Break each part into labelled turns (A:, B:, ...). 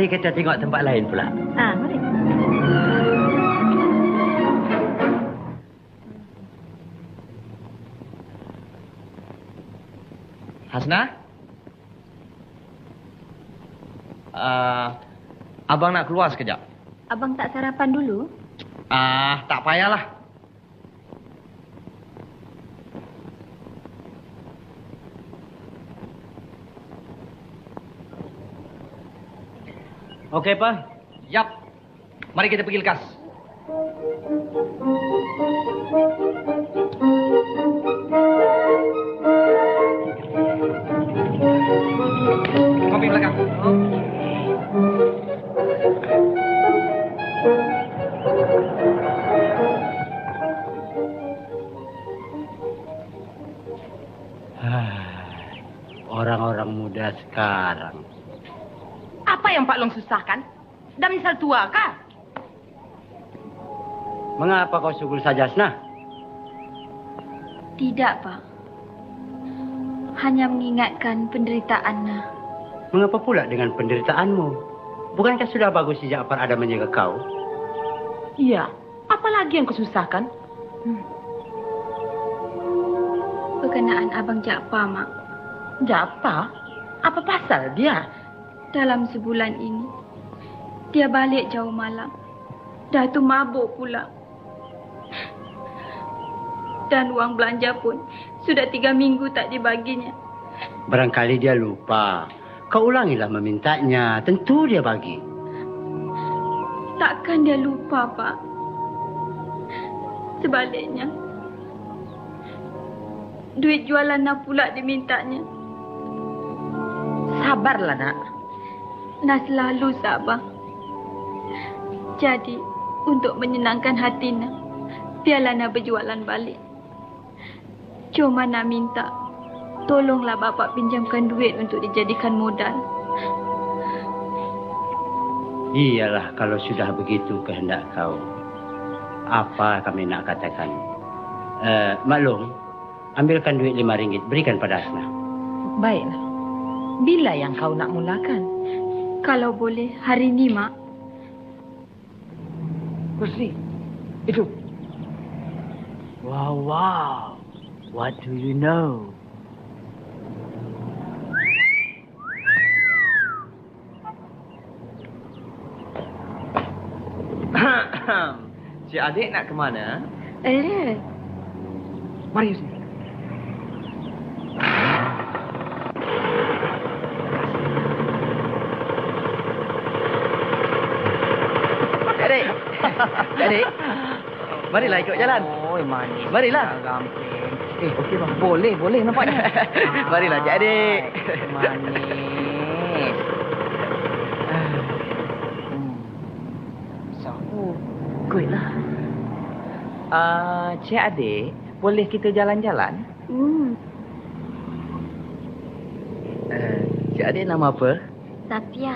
A: Mari kita tengok tempat lain pula.
B: Mari.
A: Hasna? Abang nak keluar sekejap.
B: Abang tak sarapan dulu?
A: Tak payahlah. Okey, Pak. Yap. Mari kita pergi lekas. Kopi belakang. Orang-orang muda sekarang.
C: Apa yang Pak Long susahkan? Dah misal tua kah?
A: Mengapa kau sugul saja, Hasna?
B: Tidak, Pak. Hanya mengingatkan penderitaannya.
A: Mengapa pula dengan penderitaanmu? Bukankah sudah bagus sejak Pak ada menjaga kau?
C: Iya. Apa lagi yang kau susahkan?
B: Berkenaan Abang Jaafar, Mak.
C: Jaafar? Apa pasal dia?
B: Dalam sebulan ini, dia balik jauh malam. Dah tu mabuk pula. Dan wang belanja pun sudah 3 minggu tak dibaginya.
A: Barangkali dia lupa. Kau ulangilah memintanya. Tentu dia bagi.
B: Takkan dia lupa, Pak. Sebaliknya, duit jualannya pula dimintanya.
C: Sabarlah, nak.
B: Nak selalu sabar. Jadi, untuk menyenangkan hatinya, biarlah nak berjualan balik. Cuma nak minta, tolonglah Bapak pinjamkan duit untuk dijadikan modal.
A: Iyalah, kalau sudah begitu kehendak kau. Apa kami nak katakan? Maklum, ambilkan duit RM5, berikan pada Hasna.
C: Baiklah. Bila yang kau nak mulakan?
B: Kalau boleh, hari ini, Mak.
A: Kursi, itu. Wow. What do you know? Cik adik nak ke mana? Mari, Yusuf. Adik. Marilah ikut jalan. Oh, manis. Marilah. Gampang. Okey bang. Boleh nampaknya. Marilah Cik adik.
C: Manis. Kuitlah. Cik adik, boleh kita jalan-jalan?
A: Cik adik nama apa?
B: Satia.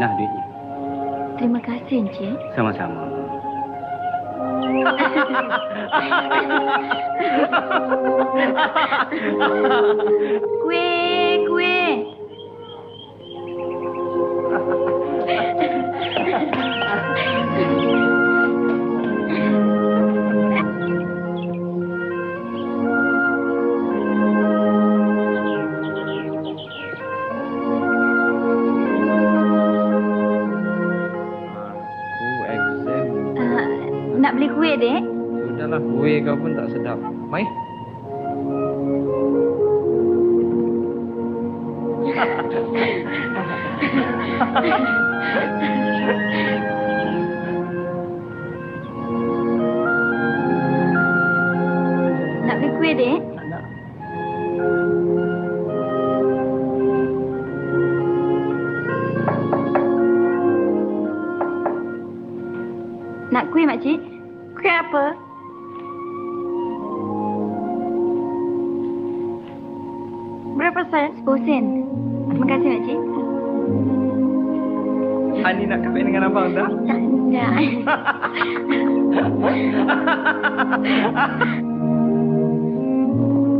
A: Nah, duitnya.
B: Terima kasih, Encik.
A: Sama-sama.
B: Kuih. kuih, Dek.
D: Sudahlah, kuih kau pun tak sedap. Mai.
B: Nak beli kuih, Dek? Nak kuih, Makcik? Kuih apa? Berapa sen? 10 sen. Terima kasih, Makcik.
D: Ani nak kahwin dengan abang tak?
B: Tak.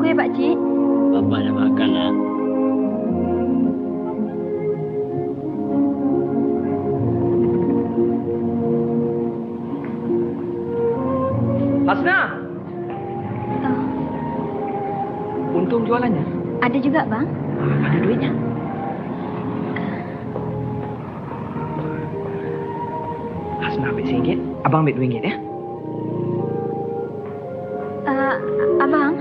B: Kuih, Pakcik.
A: Bapak nak makan nak.
D: Hasna,
B: Oh,
D: untung jualannya.
B: ada juga, Bang.
D: Ada duitnya. Hasna ambil RM1, abang ambil RM2 ya.
B: Abang.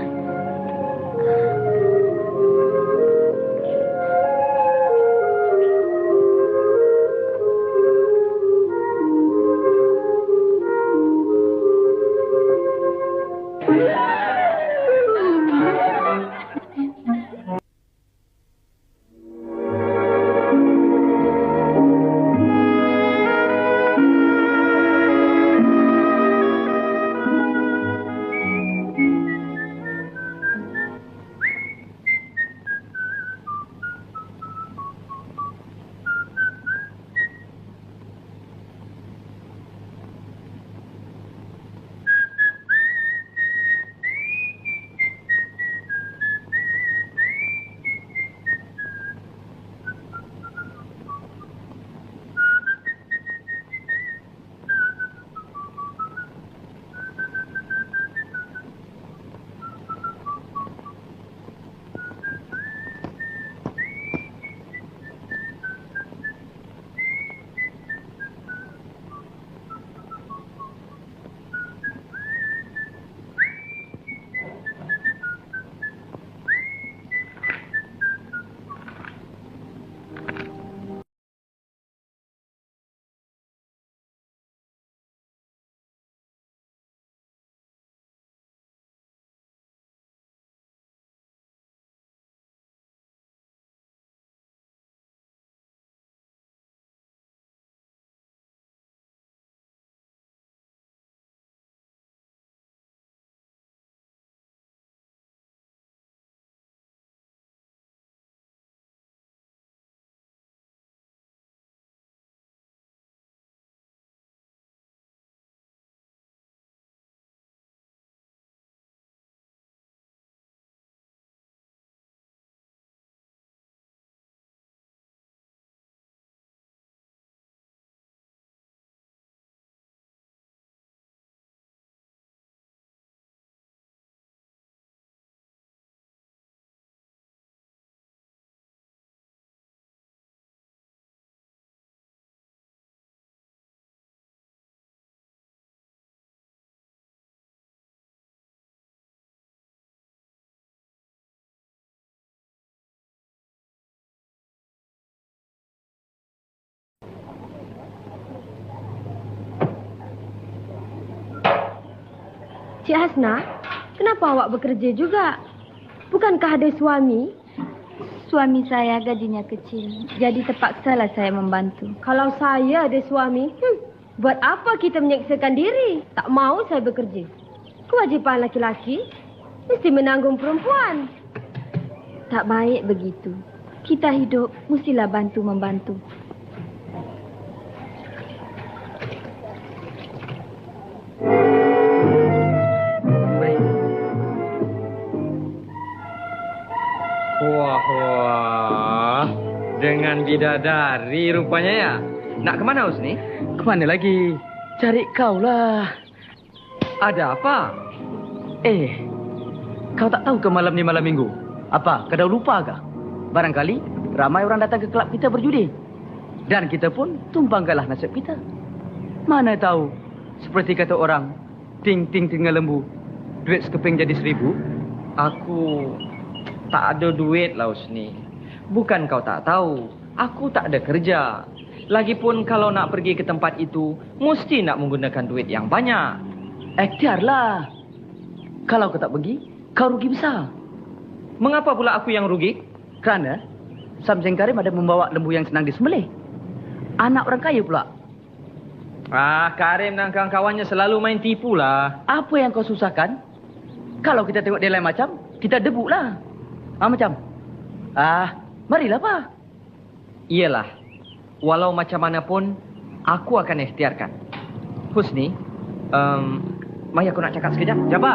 E: Cik Hasna, kenapa awak bekerja juga? Bukankah ada suami?
B: Suami saya gajinya kecil, jadi terpaksalah saya membantu.
E: Kalau saya ada suami, buat apa kita menyeksakan diri? Tak mau saya bekerja. Kewajipan laki-laki mesti menanggung perempuan.
B: Tak baik begitu. Kita hidup mestilah bantu-membantu.
D: Wah, dengan bidadari rupanya ya. Nak kemana Husni?
F: Kemana lagi? Cari kau lah.
D: Ada apa?
F: Kau tak tahu ke malam ni malam minggu? Apa, kau dah lupa kah? Barangkali ramai orang datang ke kelab kita berjudi. Dan kita pun tumpangkanlah nasib kita. Mana tahu, seperti kata orang, ting tengah lembu. Duit sekeping jadi 1,000.
D: Aku tak ada duit lah Husni. Bukan kau tak tahu, aku tak ada kerja. Lagipun kalau nak pergi ke tempat itu, mesti nak menggunakan duit yang banyak.
F: Ikhtiarlah. Kalau kau tak pergi, kau rugi besar.
D: Mengapa pula aku yang rugi?
F: Kerana Samseng Karim ada membawa lembu yang senang disembelih. Anak orang kaya pula.
D: Karim dan kawan-kawannya selalu main tipu lah.
F: Apa yang kau susahkan? Kalau kita tengok dia lain macam, kita debuk lah. Macam? Marilah, Pak.
D: Iyalah. Walau macam mana pun, aku akan ikhtiarkan. Husni, mari aku nak cakap sekejap.
A: Siapa?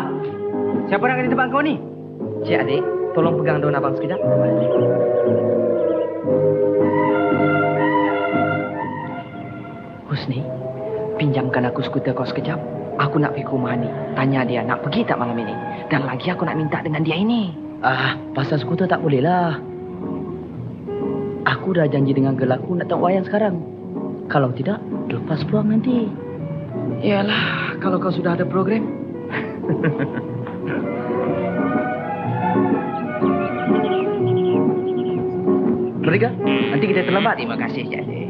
A: Siapa nak di tempat kau ni?
D: Cik adik, tolong pegang daun abang sekejap. Husni, pinjamkan aku skuter kau sekejap. Aku nak pergi ke rumah ni. Tanya dia nak pergi tak malam ini. Dan lagi aku nak minta dengan dia ini.
F: Pasal skuter tak boleh lah. Aku dah janji dengan girl aku nak tengok wayang sekarang. Kalau tidak, lepas peluang nanti.
D: Yalah, kalau kau sudah ada program.
F: Mereka, nanti kita terlambat.
D: Terima kasih, Cik adik.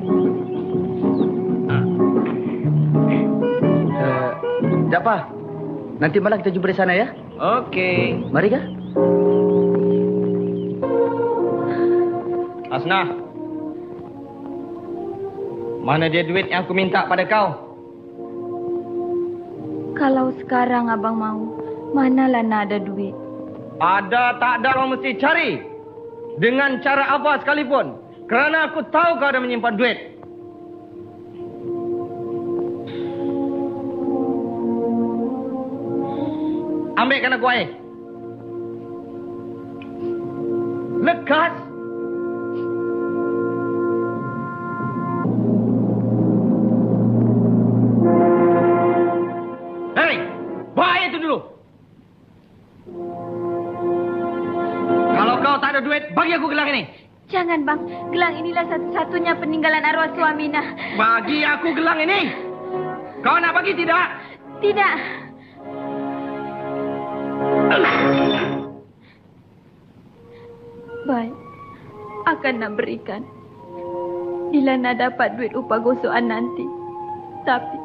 F: Tak apa. Nanti malam kita jumpa di sana ya.
D: Okey.
F: Mari kah?
D: Asnah. Mana dia duit yang aku minta pada kau?
B: Kalau sekarang abang mau, manalah nak ada duit.
D: Ada tak ada orang mesti cari. Dengan cara apa sekalipun. Kerana aku tahu kau ada menyimpan duit. Ambilkan aku air. Lekas. Hei, bawa air itu dulu. Kalau kau tak ada duit, bagi aku gelang ini.
B: Jangan bang, gelang inilah satu-satunya peninggalan arwah suami nah.
D: Bagi aku gelang ini. Kau nak bagi tidak?
B: Tidak. Baik, akan nak berikan. Bila nak dapat duit upah gosokan nanti. Tapi,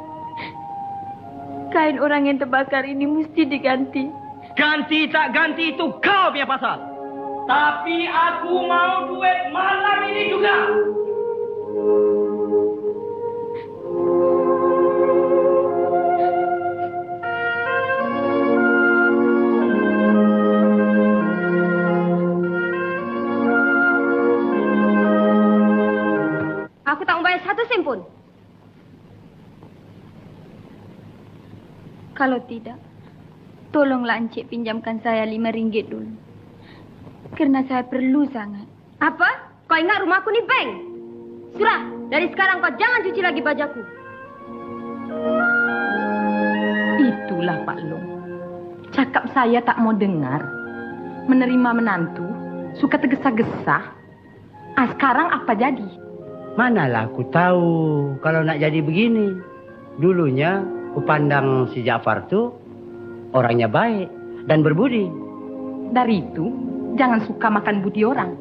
B: kain orang yang terbakar ini mesti diganti.
D: Ganti tak ganti itu kau punya pasal. Tapi aku mau duit malam ini juga.
E: Aku tak mau bayar 1 sen pun.
B: Kalau tidak, tolonglah Encik pinjamkan saya RM5 dulu. Kerana saya perlu sangat.
E: Apa? Kau ingat rumah aku ni bank? Sudah, dari sekarang kau jangan cuci lagi bajaku.
C: Itulah Pak Long. Cakap saya tak mau dengar. Menerima menantu, suka tergesa-gesa. Sekarang apa jadi?
A: Manalah aku tahu kalau nak jadi begini. Dulunya aku pandang si Jaafar tu orangnya baik dan berbudi.
C: Dari itu, jangan suka makan budi orang.